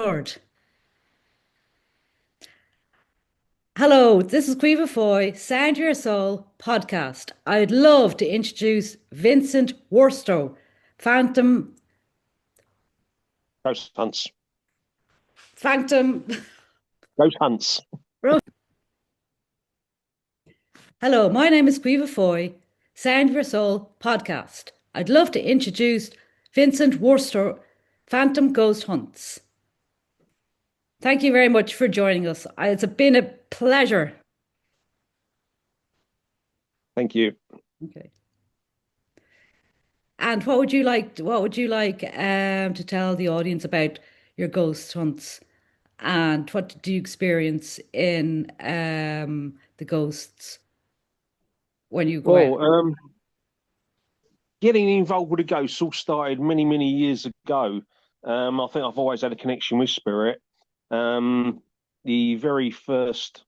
Lord. Hello, this is Caoimhe Foy, Sound Your Soul podcast. I'd love to introduce Vincent Worster, Phantom, Ghost hunts. Phantom. Ghost hunts. Hello, my name is Caoimhe Foy, Sound Your Soul podcast. I'd love to introduce Vincent Worster, Phantom Ghost Hunts. Thank you very much for joining us. It's been a pleasure. Thank you. Okay. And what would you like to tell the audience about your ghost hunts and what do you experience in the ghosts when you go out? Well, getting involved with the ghosts all started many, many years ago. I think I've always had a connection with spirit. The very first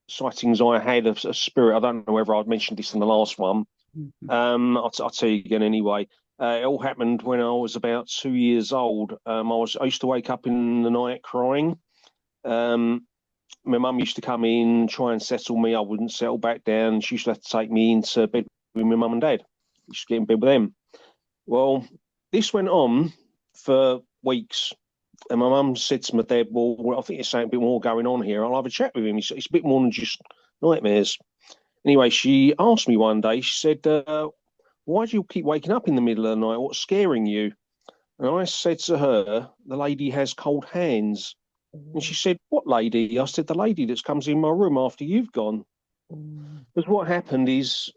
sightings I had of a spirit, I don't know whether I'd mentioned this in the last one. Mhm. I'll tell you again anyway. It all happened when I was about 2 years old. I used to wake up in the night crying. Um, my mum used to come in, try and settle me. I wouldn't settle back down. She used to have to take me into bed with my mum and dad. Used to get in bed with them. Well, this went on for weeks. And my mum said to my dad, well, I think there's something a bit more going on here. I'll have a chat with him. It's a bit more than just nightmares. Anyway, she asked me one day, she said, why do you keep waking up in the middle of the night? What's scaring you? And I said to her, the lady has cold hands. And she said, what lady? I said, the lady that comes in my room after you've gone. Because what happened is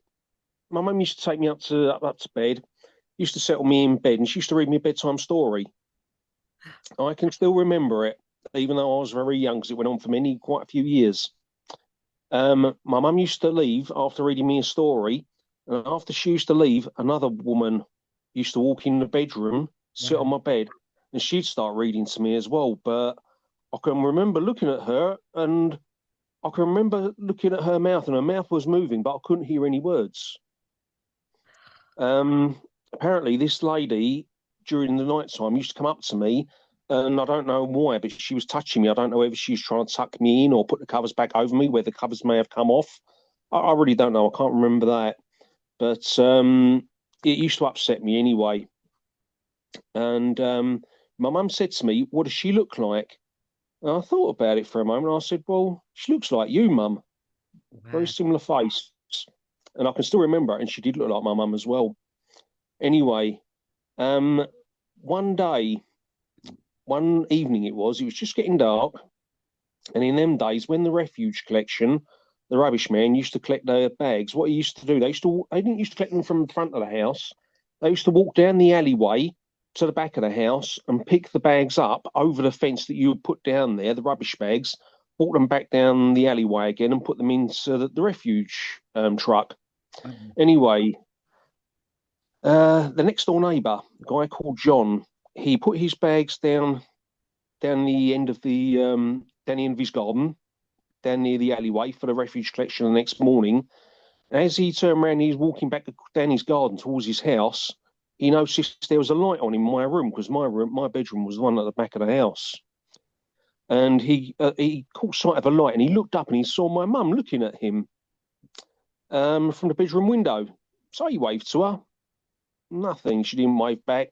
my mum used to take me up to bed, used to settle me in bed, and she used to read me a bedtime story. I can still remember it, even though I was very young, because it went on for quite a few years. My mum used to leave after reading me a story, and after she used to leave, another woman used to walk in the bedroom, sit on Wow. my bed, and she'd start reading to me as well. But I can remember looking at her, and I can remember looking at her mouth, and her mouth was moving, but I couldn't hear any words. Apparently, this lady during the night time used to come up to me, and I don't know why, but she was touching me. I don't know whether she was trying to tuck me in or put the covers back over me, where the covers may have come off. I really don't know. I can't remember that, but it used to upset me anyway. And my mum said to me, "What does she look like?" And I thought about it for a moment. I said, "Well, she looks like you, mum. Very Wow. similar face." And I can still remember it, and she did look like my mum as well. Anyway, um, one day, one evening it was just getting dark. And in them days, when the refuge collection, the rubbish man used to collect their bags, what he used to do, they didn't used to collect them from the front of the house. They used to walk down the alleyway to the back of the house and pick the bags up over the fence that you would put down there, the rubbish bags, walk them back down the alleyway again and put them into the refuge truck. Anyway, the next door neighbour, a guy called John, he put his bags down the end of his garden, down near the alleyway for the refuge collection the next morning. As he turned around, he's walking back down his garden towards his house. He noticed there was a light on in my room because my bedroom was the one at the back of the house. And he caught sight of a light and he looked up and he saw my mum looking at him from the bedroom window. So he waved to her. Nothing. She didn't wave back.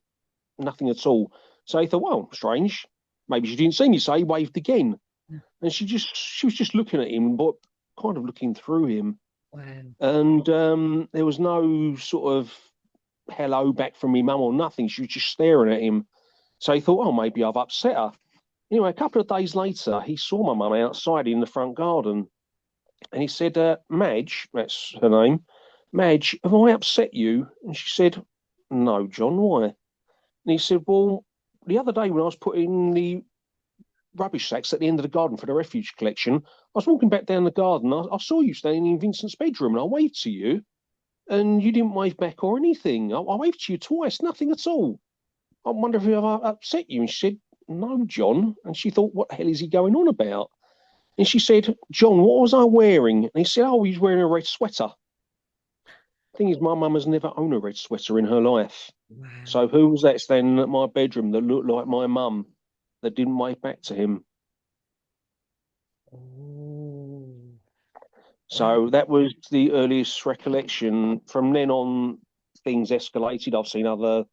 Nothing at all. So he thought, well, strange. Maybe she didn't see me. So he waved again. And she was just looking at him, but kind of looking through him. Wow. And there was no sort of hello back from me mum or nothing. She was just staring at him. So he thought, oh, maybe I've upset her. Anyway, a couple of days later, he saw my mum outside in the front garden. And he said, Madge, that's her name, Madge, have I upset you? And she said, no, John, why? And he said, well, the other day when I was putting the rubbish sacks at the end of the garden for the refuge collection, I was walking back down the garden. I saw you standing in Vincent's bedroom and I waved to you and you didn't wave back or anything. I waved to you twice, nothing at all. I wonder if I upset you. And she said, no, John. And she thought, what the hell is he going on about? And she said, John, what was I wearing? And he said, oh, he's wearing a red sweater. The thing is, my mum has never owned a red sweater in her life. Wow. So who was that standing at my bedroom that looked like my mum? that didn't wave back to him. Oh, wow. So that was the earliest recollection. From then on, things escalated. I've seen other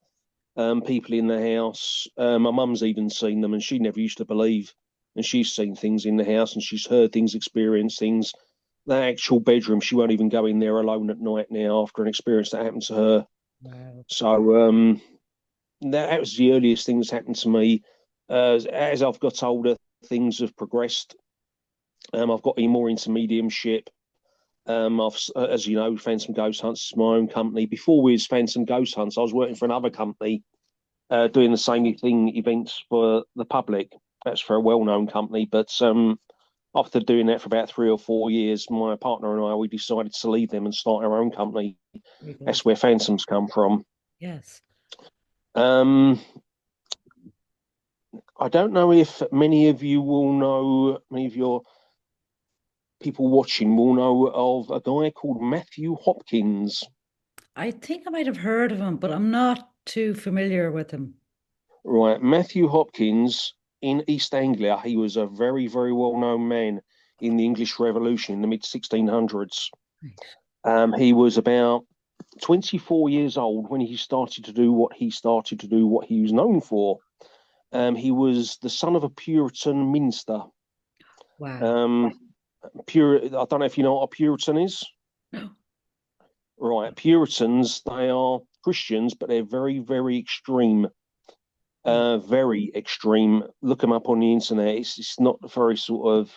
people in the house. My mum's even seen them, and she never used to believe. And she's seen things in the house, and she's heard things, experienced things. That actual bedroom, she won't even go in there alone at night now after an experience that happened to her. Wow. So that was the earliest thing that's happened to me. As I've got older, things have progressed. I've got more into mediumship. As you know, Phantom Ghost Hunts is my own company. Before we was Phantom Ghost Hunts, I was working for another company doing the same thing, events for the public. That's for a well-known company. But after doing that for about 3 or 4 years, my partner and I, we decided to leave them and start our own company. Very good. That's where Phantoms come from. Yes. Um, I don't know if many of you will know, many of your people watching will know of a guy called Matthew Hopkins. I think I might have heard of him, but I'm not too familiar with him. Right, Matthew Hopkins in East Anglia, he was a very, very well-known man in the English Revolution in the mid 1600s. Right. He was about 24 years old when he started to do what he started to do, what he was known for. He was the son of a Puritan minister. Wow. Um, I don't know if you know what a Puritan is. No. Right, Puritans, they are Christians, but they're very, very extreme. Yeah. Very extreme. Look them up on the internet. It's not the very sort of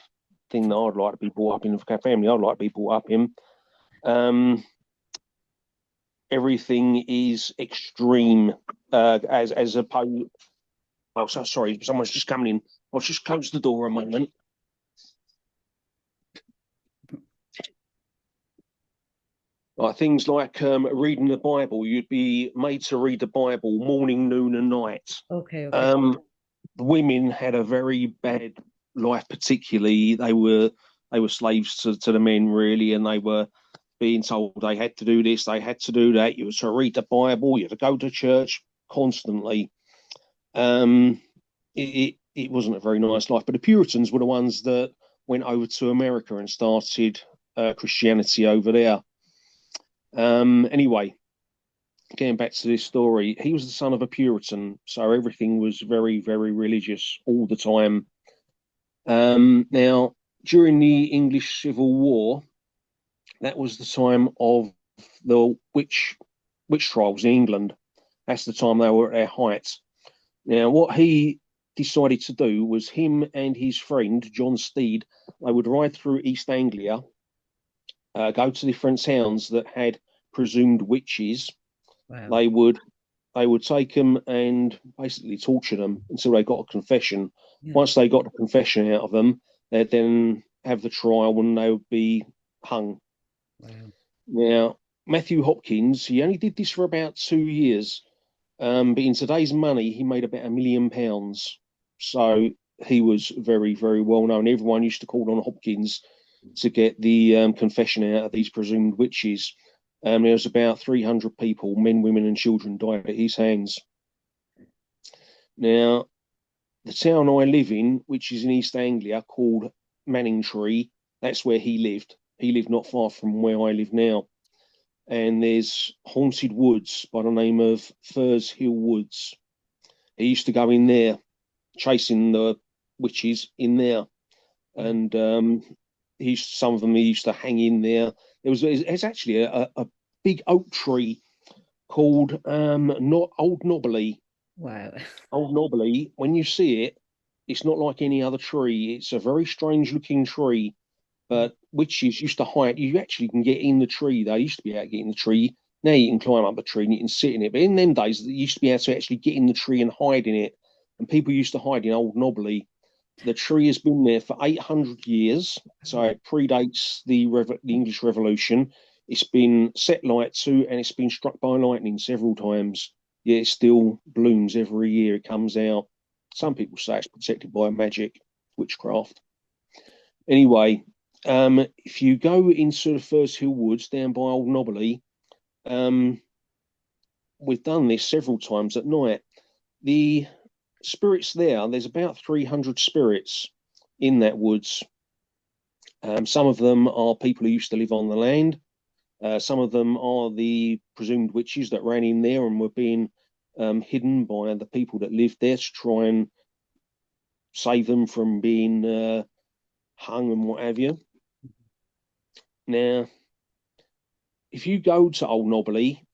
thing that I'd like to be brought up in. For family, I'd like to be brought up in. Um, Everything is extreme, as opposed. Oh, so sorry, someone's just coming in. I'll just close the door a moment. Like things like reading the Bible, you'd be made to read the Bible morning, noon, and night. Okay, okay. Um, Women had a very bad life, particularly they were slaves to the men, really, and they were being told they had to do this, they had to do that. You were to read the Bible, you had to go to church constantly. Um, it wasn't a very nice life. But the Puritans were the ones that went over to America and started Christianity over there. Anyway, getting back to this story, he was the son of a Puritan, so everything was very, very religious all the time. Now, during the English Civil War, that was the time of the witch trials in England. That's the time they were at their height. Now, what he decided to do was him and his friend John Steed, they would ride through East Anglia, go to different towns that had presumed witches. Wow. They would they would take them and basically torture them until they got a confession. Yeah. Once they got the confession out of them, they'd then have the trial and they would be hung. Wow. Now, Matthew Hopkins, he only did this for about 2 years, but in today's money, he made about £1 million. So he was very, very well known. Everyone used to call on Hopkins to get the confession out of these presumed witches. There was about 300 people, men, women, and children, died at his hands. Now, the town I live in, which is in East Anglia, called Manningtree, that's where he lived. He lived not far from where I live now. And there's haunted woods by the name of Furze Hill Woods. He used to go in there, chasing the witches in there. Wow. And some of them he used to hang in there. There's actually a big oak tree called not Old Knobbly. Wow. Old Knobbly, when you see it, it's not like any other tree. It's a very strange looking tree, but witches used to hide. You actually can get in the tree. They used to be able to get in the tree. Now you can climb up the tree and you can sit in it. But in them days, you used to be able to actually get in the tree and hide in it. And people used to hide in Old Knobbly. The tree has been there for 800 years, so it predates the English Revolution. It's been set light to, and it's been struck by lightning several times. Yet it still blooms every year. It comes out. Some people say it's protected by magic, witchcraft. Anyway, if you go into the Furze Hill Woods down by Old Knobbly, um, we've done this several times at night. The spirits there. There's about 300 spirits in that woods. Some of them are people who used to live on the land. Some of them are the presumed witches that ran in there and were being hidden by the people that lived there to try and save them from being hung and what have you. Now, if you go to Old Nobbley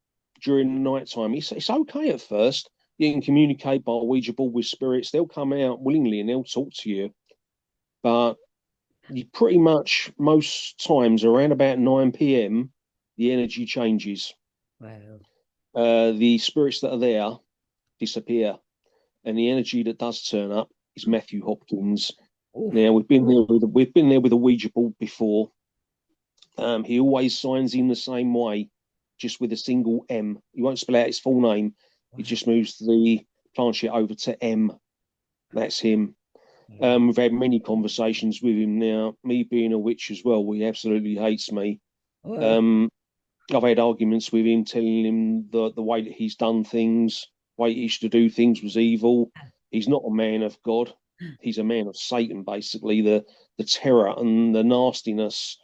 during the night time, it's okay at first. You can communicate by Ouija board with spirits. They'll come out willingly and they'll talk to you. But you pretty much most times around about 9 p.m., the energy changes. Wow. The spirits that are there disappear, and the energy that does turn up is Matthew Hopkins. Oof. Now we've been there with a Ouija board before. He always signs in the same way, just with a single M. He won't spell out his full name. He Wow. just moves the planchette over to M. That's him. Wow. We've had many conversations with him now. Me being a witch as well, he absolutely hates me. Wow. Um, I've had arguments with him, telling him the way that he's done things, the way he used to do things was evil. He's not a man of God. He's a man of Satan, basically. The terror and the nastiness,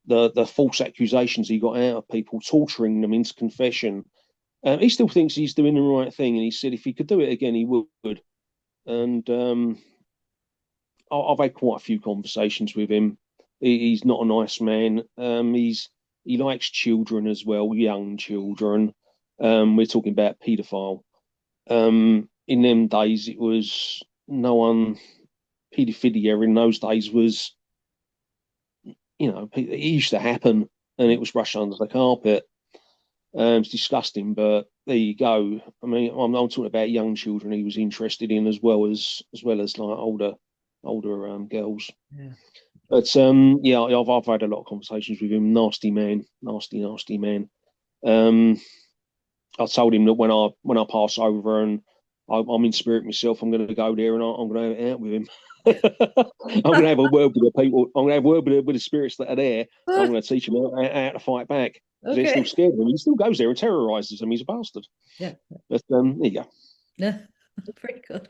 the false accusations he got out of people, torturing them into confession. He still thinks he's doing the right thing, and he said if he could do it again, he would. And I've had quite a few conversations with him. He's not a nice man. He likes children as well, young children. We're talking about paedophile. In them days, it was no one. Paedophilia in those days was, it used to happen, and it was brushed under the carpet. It's disgusting, but there you go. I mean, I'm talking about young children he was interested in as well as like older girls. Yeah. But yeah, I've had a lot of conversations with him. Nasty man, nasty, nasty man. I told him that when I pass over and I'm in spirit myself, I'm going to go there and I'm going to have it out with him. I'm going to have a word with the people. I'm going to have a word with the spirits that are there. I'm going to teach them how to fight back because they're still Okay. scared of him. He still goes there and terrorizes them. He's a bastard. Yeah. But there you go. Yeah. Very good.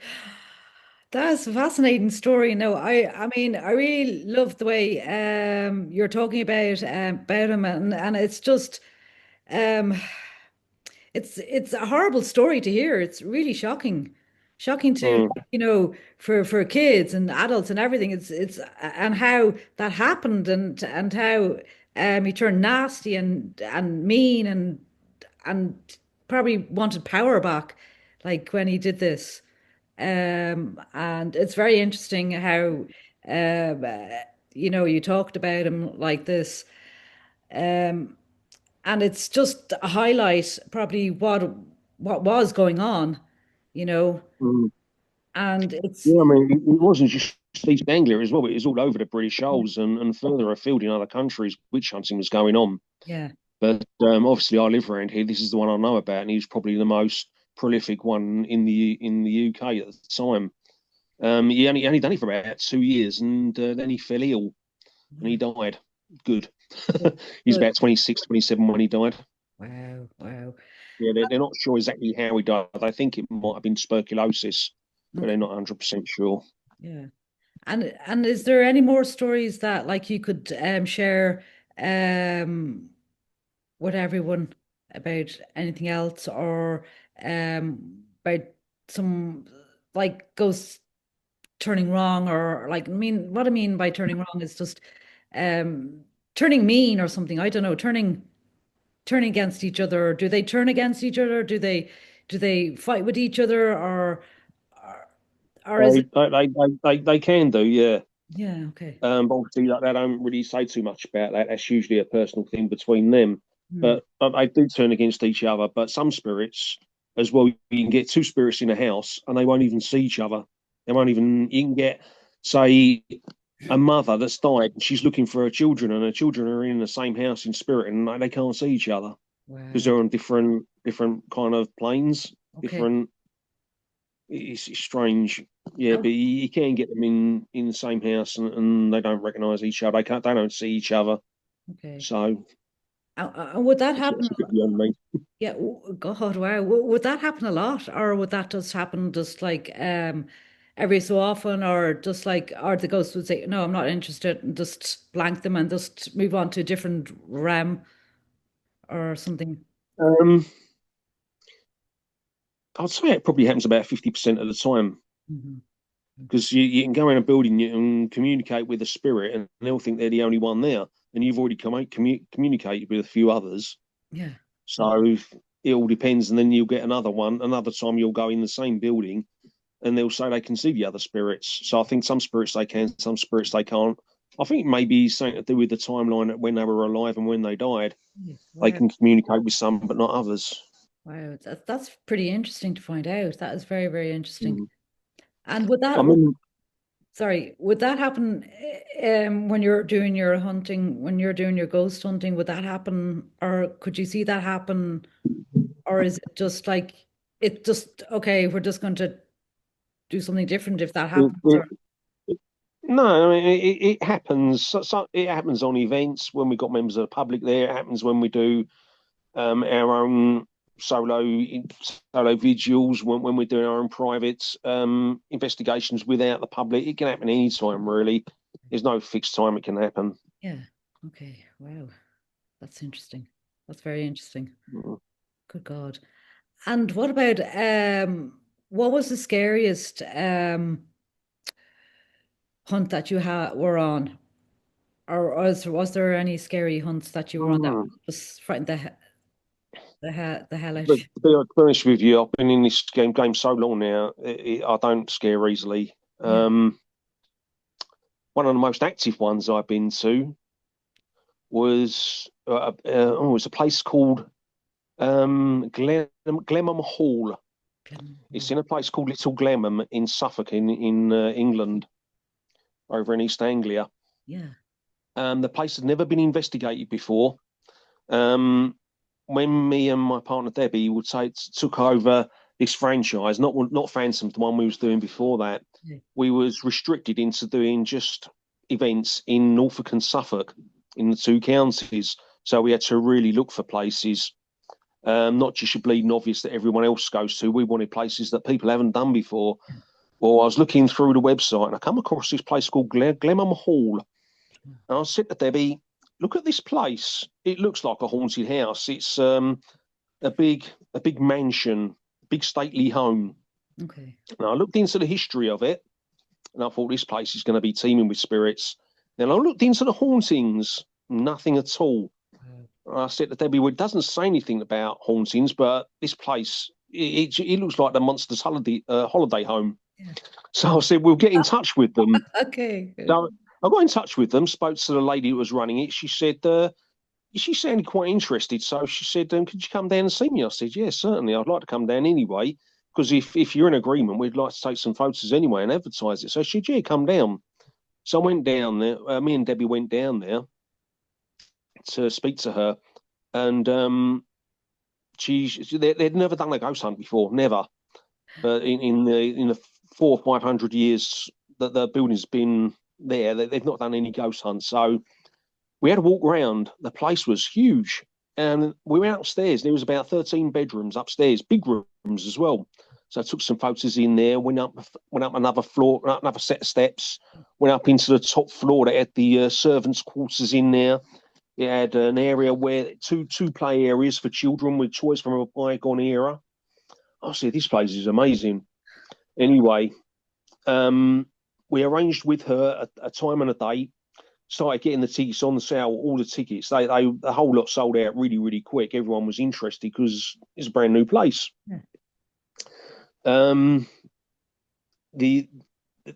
That's a fascinating story. No, I mean, I really love the way you're talking about him, and it's just um it's a horrible story to hear. It's really shocking. Shocking to, Mm, for kids and adults and everything. It's and how that happened and how he turned nasty and mean and probably wanted power back, like when he did this. And it's very interesting how um, uh, you talked about him like this. Um, and it's just a highlight probably what was going on, you know. mm. And it's Yeah, I mean, it wasn't just East Anglia as well. It was all over the British Isles and further afield in other countries. Witch hunting was going on. yeah, But obviously, I live around here. This is the one I know about, and he's probably the most prolific one in the UK at the time. He only done it for about 2 years, and then he fell ill and he died. Good. He's good. about 26, 27 when he died. Wow, wow. Yeah, they're not sure exactly how he died. They think it might have been tuberculosis, but they're Okay, not 100% sure. yeah. And is there any more stories that like you could share um with everyone about anything else or about some like ghosts turning wrong or like I mean what I mean by turning wrong is just um turning mean or something. I don't know, turning against each other. Do they turn against each other? Do they fight with each other or, or is it They can do, yeah. yeah, okay. But obviously, like, they don't really say too much about that. That's usually a personal thing between them. Hmm. But they do turn against each other. But some spirits, as well, you can get two spirits in a house and they won't even see each other. They won't even. You can get, say, a mother that's died. And she's looking for her children, and her children are in the same house in spirit, and they can't see each other because Wow. they're on different kind of planes, Okay. different. It's strange, yeah, Oh, but you can get them in the same house and they don't recognise each other. They don't see each other. okay. So Would that Actually, happen? that's a bit beyond me. Yeah, God, wow. Would that happen a lot, or would that just happen just like every so often, or just like, or the ghost would say, "No, I'm not interested," and just blank them and just move on to a different realm or something? Um, I'd say it probably happens about 50% of the time Mhm. because you can go in a building and communicate with a spirit, and they'll think they're the only one there, and you've already communicated with a few others. Yeah. So it all depends, and then you'll get another one. Another time you'll go in the same building, and they'll say they can see the other spirits. So I think some spirits they can, some spirits they can't. I think maybe something to do with the timeline when they were alive and when they died. Yeah. They Wow. can communicate with some, but not others. Wow. That's pretty interesting to find out. That is very, very interesting. Mm. And would I that, mean, sorry, would that happen when you're doing your hunting, when you're doing your ghost hunting, would that happen, or could you see that happen, or is it just like it just okay, we're just going to do something different if that it, happens, or it, no, I mean, it happens. It happens on events when we've got members of the public there. It happens when we do our own solo solo vigils when we're doing our own private investigations without the public. It can happen anytime, really. There's no fixed time it can happen. yeah, okay, wow, that's interesting. That's very interesting. Mm. Good God. And what about what was the scariest hunt that you had were on? Or was there any scary hunts that you were on that Mm. just frightened the hell out of But you? to be honest with you, I've been in this game so long now. I don't scare easily. Yeah, One of the most active ones I've been to was it was a place called Glenham Hall. It's Glenmore. in a place called Little Glenham in Suffolk, in England, over in East Anglia. Yeah, The place had never been investigated before. Um, when me and my partner Debbie would say took over this franchise, not Phantom, the one we was doing before that, yeah. we was restricted into doing just events in Norfolk and Suffolk in the two counties. So we had to really look for places, not just your bleeding obvious that everyone else goes to. We wanted places that people haven't done before. Well, I was looking through the website and I come across this place called Glenham Hall. And I said to Debbie, look at this place. It looks like a haunted house. It's a big mansion, big stately home. Okay. And I looked into the history of it and I thought this place is going to be teeming with spirits. Then I looked into the hauntings, nothing at all. Wow. I said to Debbie, well, it doesn't say anything about hauntings, but this place, it looks like the monster's holiday home. Yeah. So I said, we'll get in touch with them. Okay. So I got in touch with them, spoke to the lady who was running it. She said, she sounded quite interested. So she said, could you come down and see me? I said, yes, certainly. I'd like to come down anyway, because if you're in agreement, we'd like to take some photos anyway and advertise it. So she said, yeah, come down. So I went down there. Me and Debbie went down there to speak to her. And they'd never done a ghost hunt before, never. In the 400 or 500 years that the building's been there, they've not done any ghost hunts. So we had to walk around. The place was huge, and we went upstairs. There was about 13 bedrooms upstairs, big rooms as well. So I took some photos in there. Went up another floor, another set of steps. Went up into the top floor. That had the servants' quarters in there. It had an area where two play areas for children with toys from a bygone era. I said, this place is amazing. Anyway, um, we arranged with her a time and a date. Started getting the tickets on sale. All the tickets, the whole lot sold out really, really quick. Everyone was interested because it's a brand new place. Yeah. Um, the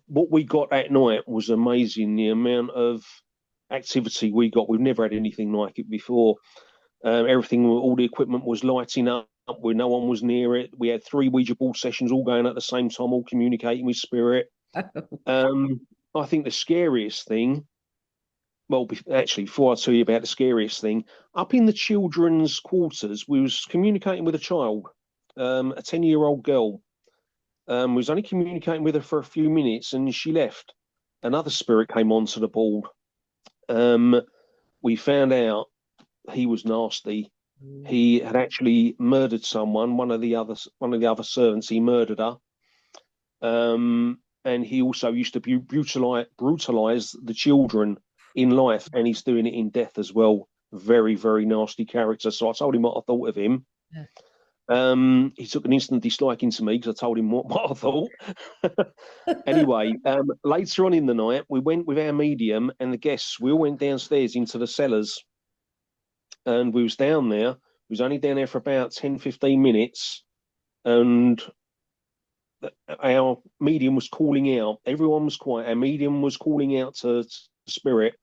what we got that night was amazing. The amount of activity we got, we've never had anything like it before. Everything, all the equipment was lighting up where no one was near it. We had 3 Ouija board sessions all going at the same time, all communicating with spirit. Um, I think the scariest thing, well, actually, before I tell you about the scariest thing, up in the children's quarters, we was communicating with a child, a 10-year-old girl. We was only communicating with her for a few minutes and she left. Another spirit came onto the board. Um, we found out he was nasty. Ooh. He had actually murdered someone, one of the other servants. He murdered her. And he also used to brutalize the children in life, and he's doing it in death as well. Very, very nasty character. So I told him what I thought of him. Yeah. He took an instant disliking to me because I told him what I thought. Anyway, later on in the night, we went with our medium and the guests. We all went downstairs into the cellars, and we was down there. We was only down there for about 10, 15 minutes, and our medium was calling out. Everyone was quiet. Our medium was calling out to spirit.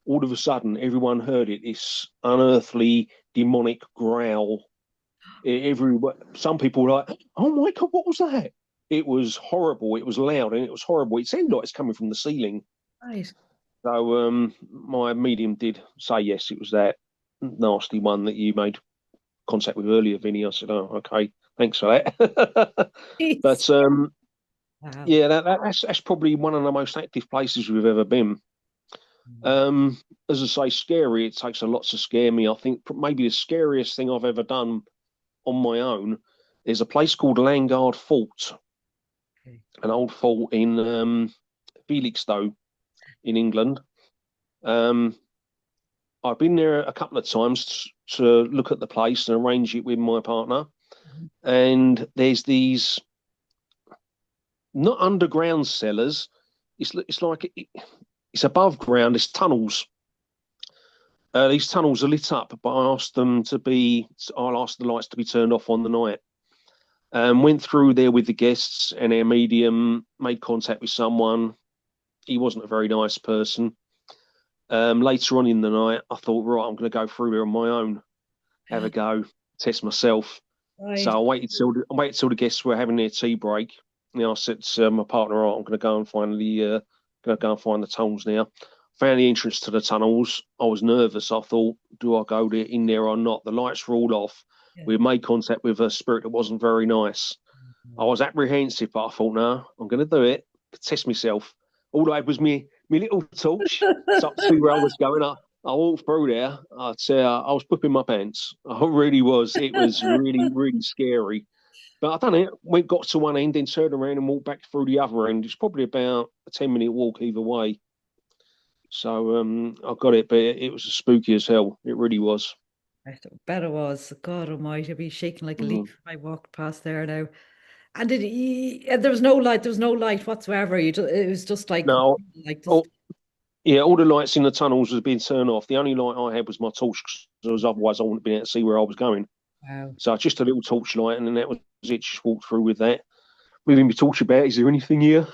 All of a sudden, everyone heard it. This unearthly, demonic growl. Some people were like, "Oh my God, what was that?" It was horrible. It was loud and it was horrible. It sounded like it's coming from the ceiling. Right. So my medium did say yes, it was that nasty one that you made contact with earlier, Vinny. I said, "Oh, okay, thanks for that." Jeez. But Wow. yeah, that's probably one of the most active places we've ever been. Um, as I say, scary. It takes a lot to scare me. I think maybe the scariest thing I've ever done on my own. There's a place called Landguard Fort, Okay. an old fort in Felixstowe in England. Um, I've been there a couple of times to look at the place and arrange it with my partner. Mhm. And there's these not underground cellars. It's like it's above ground. It's tunnels. These tunnels are lit up, but I'll ask the lights to be turned off on the night. Went through there with the guests and our medium, made contact with someone. He wasn't a very nice person. Later on in the night, I thought, right, I'm going to go through there on my own, have a go, test myself. So Right. I waited till the guests were having their tea break. I said to my partner, right, I'm going to go and find the tunnels now. Found the entrance to the tunnels. I was nervous. I thought, do I go there in there or not? The lights were all off. Yeah. We made contact with a spirit that wasn't very nice. I was apprehensive, but I thought, no, I'm going to do it. Test myself. All I had was me little torch, so to see where I was going. I walked through there. I'd say I was pooping my pants. I really was. It was really, really scary. But I done it. Got to one end, then turned around and walked back through the other end. It's probably about a 10-minute walk either way. So I got it, but it was spooky as hell. It really was. I bet it was. God Almighty, I'd be shaking like a leaf Mm. if I walked past there now. And there was no light. There was no light whatsoever. It was just No, like just. oh, yeah, all the lights in the tunnels was being turned off. The only light I had was my torch, because otherwise I wouldn't have been able to see where I was going. Wow. So just a little torch light, and then that was it. Just walked through with that. Moving my torch about. Is there anything here?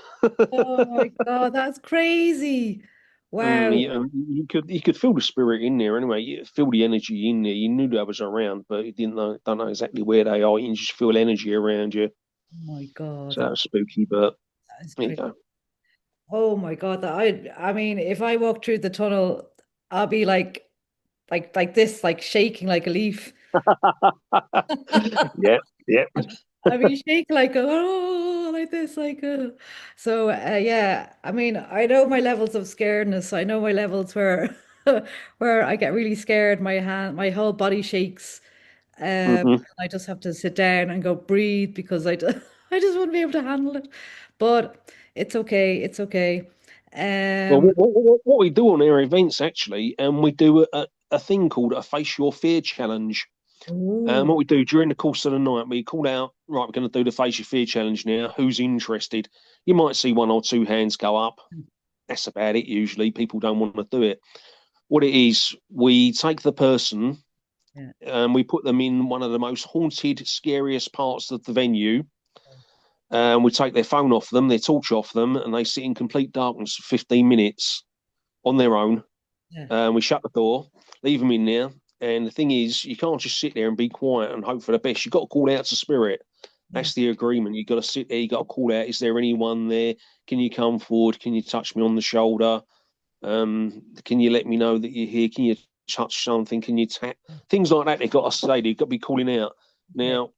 Oh my God, that's crazy. Wow. You could feel the spirit in there anyway. You feel the energy in there. You knew that was around, but you don't know exactly where they are. You just feel energy around you. Oh my God, So that was spooky, but that is there you crazy. go. Oh my God, I mean, if I walk through the tunnel, I'll be like this, like shaking like a leaf. Yeah, yeah. I mean, shake like like this, so yeah. I mean, I know my levels of scaredness. I know my levels where where I get really scared. My whole body shakes. Hmm. I just have to sit down and go breathe because I just wouldn't be able to handle it. But it's okay. It's okay. Well, Um. what we do on our events actually, we do a thing called a face your fear challenge. Oh, What we do during the course of the night, we call out, right, we're going to do the face your fear challenge now. Who's interested? You might see one or two hands go up. That's about it. Usually, people don't want to do it. What it is, we take the person yeah. and we put them in one of the most haunted, scariest parts of the venue. We take their phone off them, their torch off them, and they sit in complete darkness for 15 minutes on their own. Yeah. We shut the door, leave them in there. And the thing is, you can't just sit there and be quiet and hope for the best. You've got to call out to spirit. Yeah. That's the agreement. You've got to sit there, you've got to call out, is there anyone there? Can you come forward? Can you touch me on the shoulder? Can you let me know that you're here? Can you touch something? Can you tap? Things like that, they've got to say, they've got to be calling out. Okay. Now,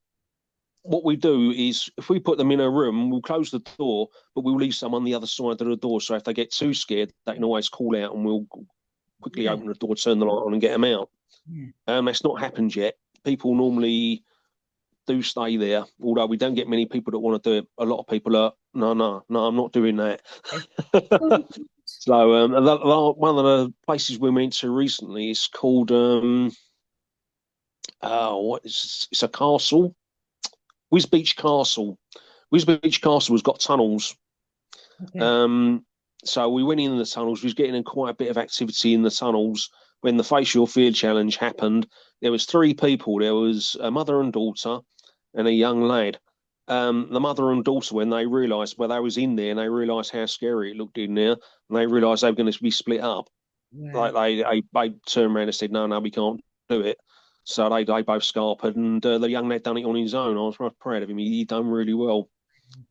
what we do is if we put them in a room, we'll close the door, but we'll leave some on the other side of the door. So if they get too scared, they can always call out and we'll quickly Yeah. open the door, turn the light on, and get them out. Yeah. That's not happened yet. People normally do stay there, although we don't get many people that want to do it. A lot of people are, no, no, no, I'm not doing that. So one of the places we went to recently is called it's a castle, Wisbeach Castle. Wisbeach Castle has got tunnels. Okay. Um, so we went in the tunnels. We was getting in quite a bit of activity in the tunnels when the Face Your Fear challenge happened. There was three people. There was a mother and daughter and a young lad. The mother and daughter, when they realised, well, they was in there and they realised how scary it looked in there, and they realised they were going to be split up. Wow. Like they turned around and said, no, no, we can't do it. So they both scarpered, and the young lad done it on his own. I was right proud of him. He done really well.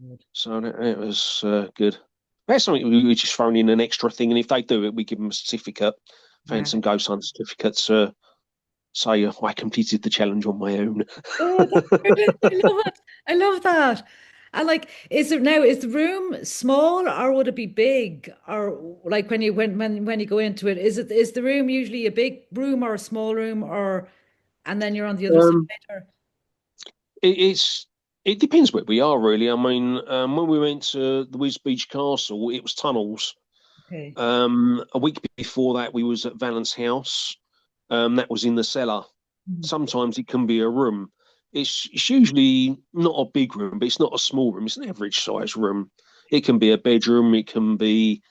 Good. So it was good. That's something we just thrown in an extra thing, and if they do it, we give them a certificate, Wow. Phantom Ghost Hunt certificates. Say I completed the challenge on my own. Oh, that's brilliant. I love it. I love that. And like, is the room small or would it be big? Or like when you go into it, is the room usually a big room or a small room or and then you're on the other side Um, or it's it depends where we are really. I mean, when we went to the Wisbeach Castle, it was tunnels. okay. A week before that, we was at Valence House. That was in the cellar. Mhm. Sometimes it can be a room. It's usually not a big room, but it's not a small room. It's an average size room. It can be a bedroom. It can be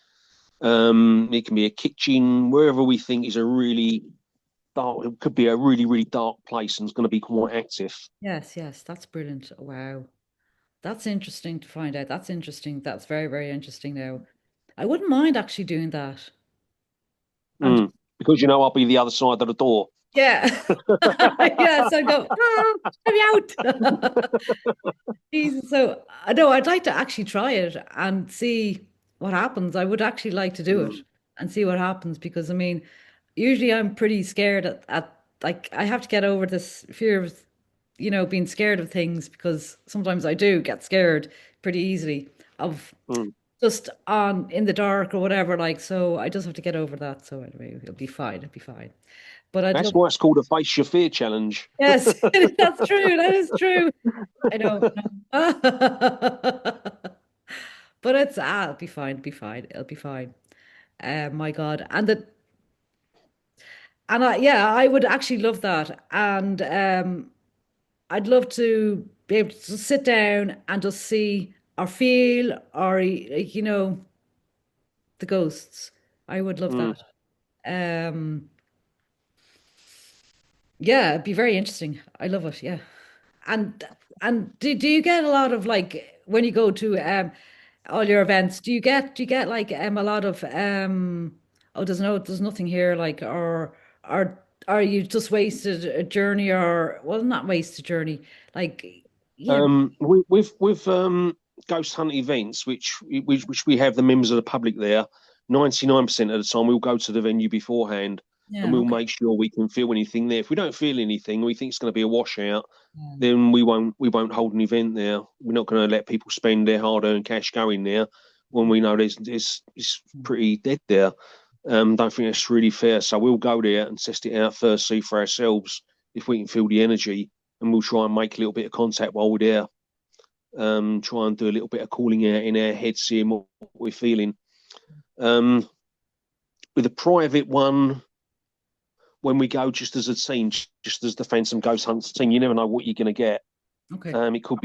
a kitchen. Wherever we think is a really dark. It could be a really really dark place and it's going to be quite active. Yes, yes, that's brilliant. Wow. That's interesting to find out. That's interesting. That's very, very interesting now. I wouldn't mind actually doing that. And Mm. Because I'll be the other side of the door. yeah. Yes, I go, let me out. Jesus, so I know I'd like to actually try it and see what happens. I would actually like to do it Mm. and see what happens because I mean, usually I'm pretty scared at like I have to get over this fear of, being scared of things because sometimes I do get scared pretty easily of Mm. just on in the dark or whatever. Like, so I just have to get over that. So anyway, it'll be fine. It'll be fine. But I'd That's love, why it's called a face your fear challenge. yes, that's true. That is true. I know. But it'll be fine, it'll be fine, it'll be fine. My God. Yeah, I would actually love that. And I'd love to be able to just sit down and just see or feel or like, the ghosts. I would love Mm. that. Um yeah, it'd be very interesting. I love it, yeah. And do you get a lot of like when you go to all your events, do you get like a lot of oh there's nothing here like or are you just wasted a journey or well not wasted journey like yeah With ghost hunt events, which we have the members of the public there, 99% of the time we'll go to the venue beforehand and yeah we'll okay make sure we can feel anything there. If we don't feel anything, we think it's going to be a washout, yeah. then we won't hold an event there. We're not going to let people spend their hard-earned cash going there when we know there's it's pretty dead there. Don't think that's really fair. So we'll go there and test it out first, see for ourselves if we can feel the energy, and we'll try and make a little bit of contact while we're there. Try and do a little bit of calling out in our head, seeing what we're feeling. Um, with a private one, when we go just as a team, just as the Phantom Ghost Hunts team, you never know what you're going to get. Okay. It could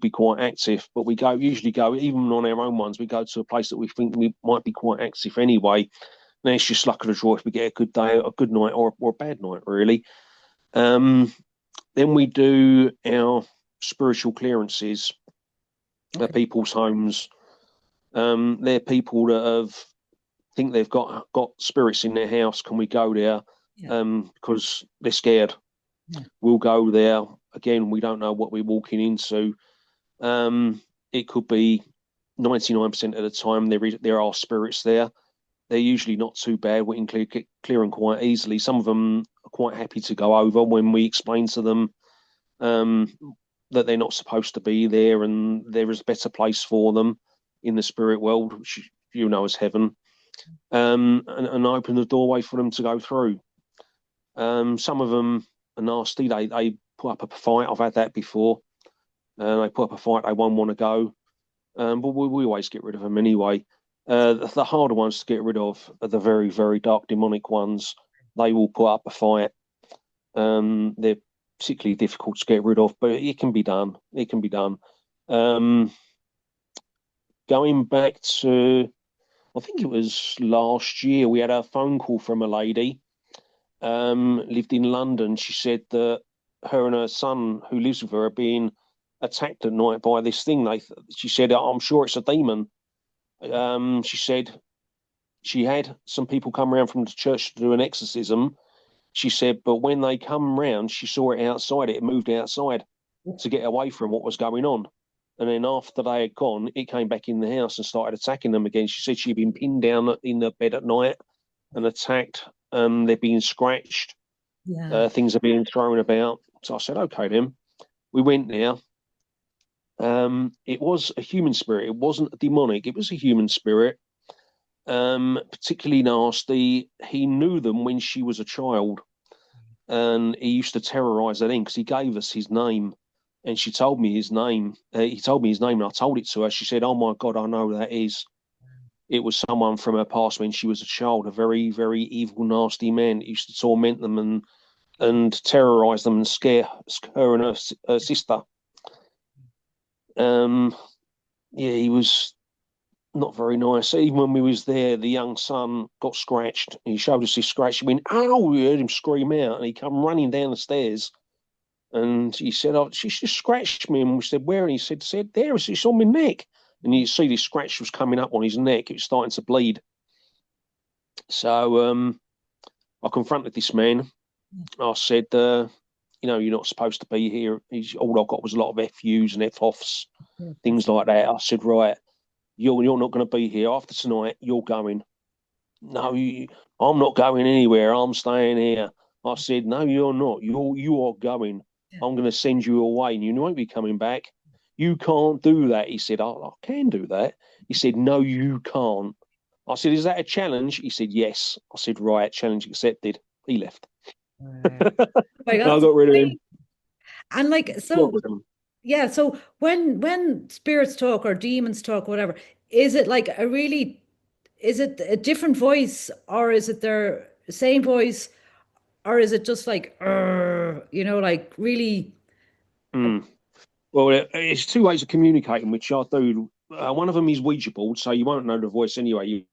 be quite active, but we usually go even on our own ones. We go to a place that we think we might be quite active anyway. And it's just luck of the draw if we get a good day, a good night, or a bad night, really. Um, then we do our spiritual clearances at Okay. people's homes. They're people that have think they've got spirits in their house. Can we go there? Yeah. Because they're scared. Yeah. We'll go there. Again, we don't know what we're walking into. It could be 99% of the time there are spirits there. They're usually not too bad. We can clear them quite easily. Some of them are quite happy to go over when we explain to them um, that they're not supposed to be there and there is a better place for them in the spirit world, which as heaven, and open the doorway for them to go through. Some of them are nasty. They put up a fight. I've had that before. They put up a fight. They won't want to go. But we always get rid of them anyway. The harder ones to get rid of are the very, very dark demonic ones. They will put up a fight. They're particularly difficult to get rid of, but it can be done. It can be done. Um, Going back to, I think it was last year, we had a phone call from a lady, lived in London. She said that her and her son, who lives with her, are being attacked at night by this thing. She said, I'm sure it's a demon. She said she had some people come around from the church to do an exorcism. She said, but when they come round, she saw it outside. It moved outside to get away from what was going on. And then after they had gone, it came back in the house and started attacking them again. She said she'd been pinned down in the bed at night and attacked. They're being scratched. Yeah. Things are being thrown about. So I said, okay, then. We went there. It was a human spirit. It wasn't a demonic. It was a human spirit. Particularly nasty. He knew them when she was a child, and he used to terrorize her then because he gave us his name, and she told me his name. He told me his name, and I told it to her. She said, "Oh my God, I know who that is." It was someone from her past when she was a child, a very, very evil, nasty man that used to torment them and terrorize them and scare her and her sister. Um, yeah, he was not very nice. Even when we was there, the young son got scratched. He showed us his scratch. He went, "Ow!" We heard him scream out, and he come running down the stairs. And he said, "Oh, she just scratched me." And we said, "Where?" And he said, "There, it's on my neck." And you see this scratch was coming up on his neck. It was starting to bleed. So I confronted this man. I said, you're not supposed to be here. All I got was a lot of FUs and F-offs, Yeah, things like that. I said, right, you're not going to be here after tonight. You're going. No, I'm not going anywhere. I'm staying here. I said, no, you're not. You are going. yeah. I'm going to send you away, and you won't be coming back. You can't do that. He said, I can do that. He said, no, you can't. I said, is that a challenge? He said, yes. I said, right, challenge accepted. He left. Right. My I God. got rid of him. And like Got so, rid of him. yeah, so when spirits talk or demons talk, whatever, is it like a really, is it a different voice or is it their same voice or is it just like, like really, Mm. Well, it's two ways of communicating, which I do. One of them is Ouija board, so you won't know the voice anyway. You